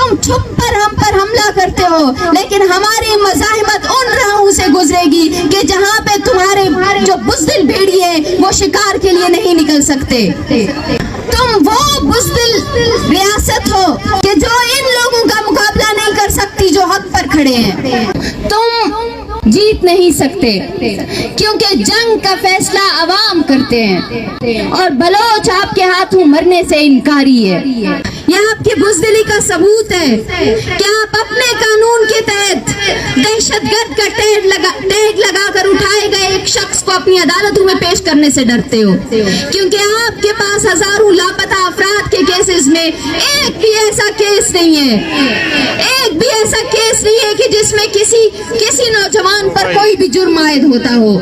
तुम छुप कर हम पर हमला करते हो, लेकिन हमारी मज़ाहिमत उन राहों से गुजरेगी कि जहाँ पे तुम्हारे जो बुज़दिल भेड़िए वो शिकार के लिए नहीं निकल सकते। तुम वो बुज़दिल रियासत हो कि जो इन लोगों का मुकाबला नहीं कर सकती जो हक पर खड़े हैं। तुम जीत नहीं सकते क्योंकि जंग का फैसला अवाम करते हैं और बलोच आपके हाथों मरने से इनकारी है। यह आपकी बुज़दिली का सबूत है कि आप अपने कानून के तहत दहशतगर्द का टैग लगाकर उठाए गए एक शख्स को अपनी अदालतों में पेश करने से डरते हो, क्योंकि आपके पास हजारों लापता अफराद के केसेस में एक भी ऐसा केस नहीं है, एक भी ऐसा केस नहीं है कि जिसमें किसी नौजवान पर कोई भी जुर्म आयद होता हो।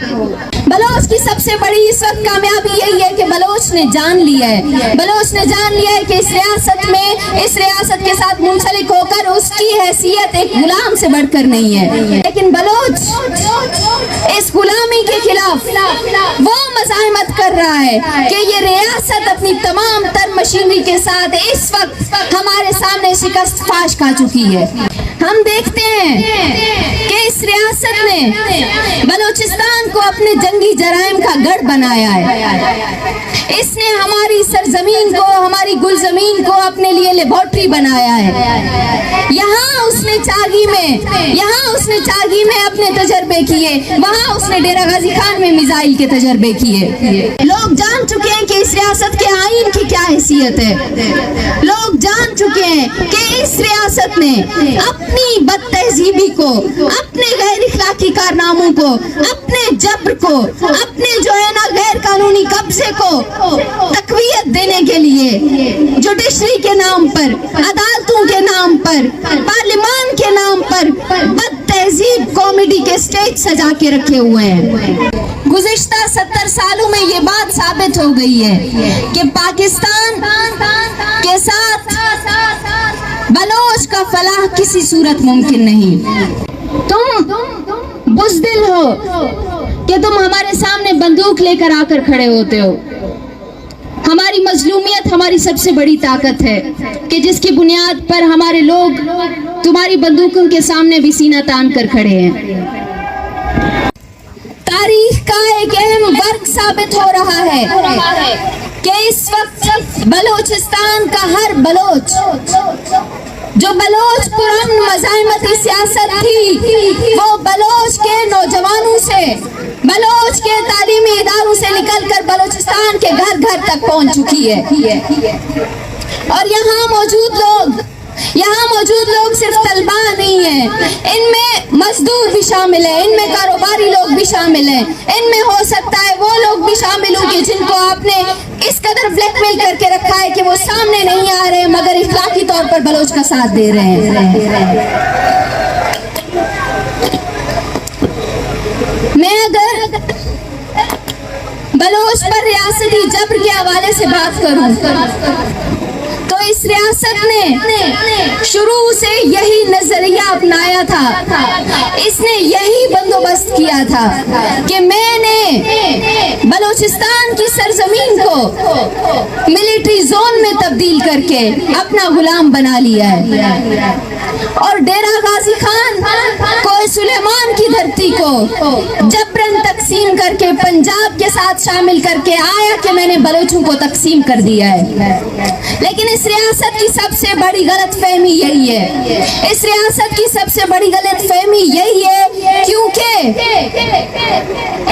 बलोच की सबसे बड़ी इस वक्त कामयाबी यही है कि बलोच ने जान लिया है, बलोच ने जान लिया है कि इस रियासत के साथ मुंसलिक होकर उसकी हैसियत एक गुलाम से बढ़कर नहीं है। लेकिन बलोच इस गुलामी के खिलाफ वो मज़ाहिमत कर रहा है कि ये रियासत अपनी तमाम तर मशीनरी के साथ इस वक्त हमारे सामने शिकस्त फाश खा चुकी है। हम देखते हैं कि इस रियासत ने बलोचिस्तान को अपने जंगी जराइम का गढ़ बनाया है। इसने हमारी सरजमीन को, हमारी गुलजमीन को अपने लिए लेबोरेटरी बनाया है। यहाँ उसने चागी में अपने तजर्बे किए, वहाँ उसने डेरा गाजी खान में मिसाइल के तजर्बे किए। लोग जान चुके हैं कि इस रियासत के आईन की क्या हैसियत है। लोग जान चुके हैं कि इस रियासत ने अपनी बदतहजीबी को, अपने गैर इखलाकी कारनामों को, अपने जबर को, अपने जो है ना गैर कानूनी कब्जे को तकवीयत देने के लिए जुडिशरी के नाम पर, अदालतों के नाम पर, पार्लिमान के नाम पर बदतहजीब कॉमेडी के स्टेज सजा के रखे हुए हैं। गुज़िश्ता 70 सालों में ये बात साबित हो गई है कि पाकिस्तान के साथ बलोच का फलाह किसी सूरत मुमकिन नहीं। तुम बुज़दिल हो कि तुम हमारे सामने बंदूक लेकर आकर खड़े होते हो। हमारी मजलूमियत हमारी सबसे बड़ी ताकत है कि जिसकी बुनियाद पर हमारे लोग तुम्हारी बंदूकों के सामने भी सीना तान कर खड़े हैं। तारीख का एक अहम वर्क साबित हो रहा है कि इस वक्त बलोचिस्तान का हर बलोच, जो बलोच पुरान मज़ाहिमती सियासत थी, वो बलोच के नौजवानों से, बलोच के तालीमी इदारों से निकलकर बलोचिस्तान के घर घर तक पहुंच चुकी है। और यहाँ मौजूद लोग सिर्फ तलबा नहीं है, इनमें मजदूर भी शामिल है, इनमें कारोबारी लोग भी शामिल हैं, इनमें हो सकता है वो लोग भी शामिल होंगे जिनको आपने इस कदर ब्लैकमेल करके रखा है कि वो सामने नहीं आ रहे मगर इखलाकी तौर पर बलोच का साथ दे रहे हैं। मैं अगर बलोच पर रियासती जबर के हवाले से बात करूं तो इस रियासत ने शुरू से यही नजरिया अपनाया था, इसने यही बंदोबस्त किया था कि मैंने बलोचिस्तान की सरजमीन को मिलिट्री जोन में तब्दील करके अपना गुलाम बना लिया है और डेरा गाजी खान को, सुलेमान की धरती को जबरन तकसीम करके पंजाब के साथ शामिल करके आया कि मैंने बलोचों को तकसीम कर दिया है। लेकिन इस रियासत की सबसे बड़ी गलतफहमी यही है, इस रियासत की सबसे बड़ी गलतफहमी यही है क्योंकि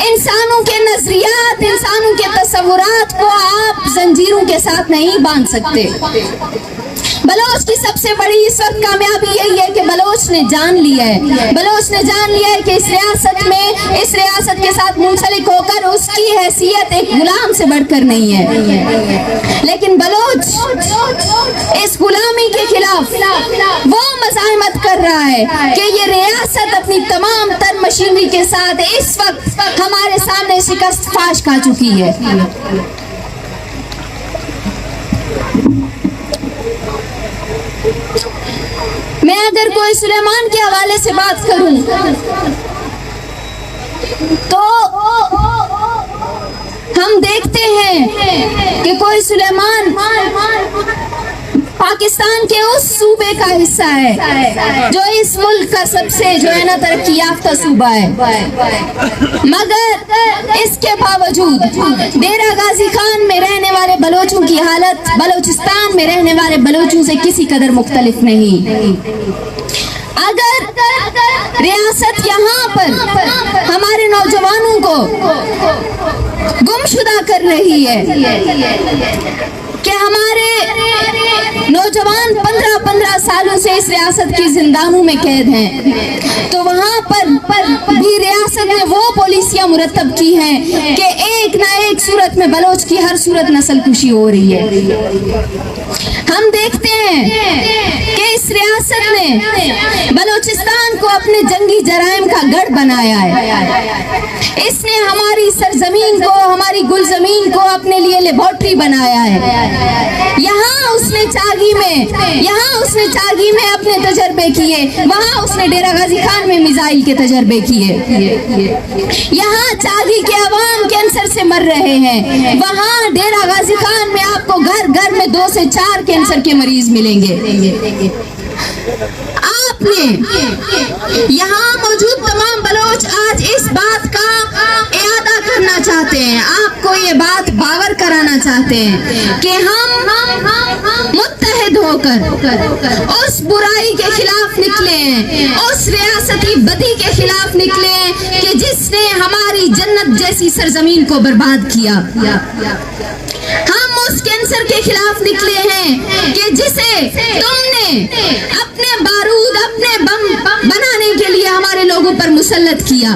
इंसानों के नजरियात, इंसानों के तस्वुरात को आप जंजीरों के साथ नहीं बांध सकते। बलोच की सबसे बड़ी इस वक्त कामयाबी यही है कि बलोच ने जान लिया है कि इस रियासत के साथ मुंसलिक होकर उसकी हैसियत एक गुलाम से बढ़कर नहीं है। लेकिन बलोच इस गुलामी के खिलाफ वो मज़ाहिमत कर रहा है कि ये रियासत अपनी तमाम तर मशीनरी के साथ इस वक्त हमारे सामने शिकस्त फाश खा चुकी है। मैं अगर कोई सुलेमान के हवाले से बात करूं तो हम देखते हैं कि कोई सुलेमान पाकिस्तान के उस सूबे का हिस्सा है जो इस मुल्क का सबसे जो है ना तरक्की याफ्ता सूबा है, मगर इसके बावजूद डेरा गाजी खान में रहने वाले बलोचों की हालत बलोचिस्तान में रहने वाले बलोचों से किसी कदर मुख्तलिफ नहीं। अगर रियासत यहाँ पर हमारे नौजवानों को गुमशुदा कर रही है कि हमारे नौजवान 15-15 सालों से इस रियासत की जिंदानों में कैद हैं, तो वहाँ पर भी रियासत ने वो पॉलिसियाँ मुरतब की हैं कि एक ना एक सूरत में बलोच की हर सूरत नस्ल कुशी हो रही है। हम देखते हैं कि इस रियासत ने बलोचिस्तान को अपने जंगी जराइम का गढ़ बनाया है। इसने हमारी सरजमीन को, हमारी गुलजमीन को अपने लिए लेबोरेटरी बनाया है। यहाँ उसने चागी में अपने तजर्बे किए, वहाँ उसने डेरा गाजी खान में मिसाइल के तजर्बे किए। यहाँ चागी के अवाम कैंसर से मर रहे हैं, वहाँ डेरा गाजी खान में आपको घर घर में 2 से 4 कैंसर के मरीज मिलेंगे। आपने यहाँ मौजूद तमाम बलोच आज इस बात का इरादा करना चाहते हैं, आपको ये बात बावर कराना चाहते हैं कि हम मुत्तहिद होकर उस बुराई के खिलाफ निकले हैं, उस रियासती बदी के खिलाफ निकले हैं कि जिसने हमारी जन्नत जैसी सरजमीन को बर्बाद किया। हम उस कैंसर के खिलाफ निकले हैं कि जिसे तुमने अपने बारूद, अपने बम बनाने के लिए हमारे लोगों पर मुसल्लत किया।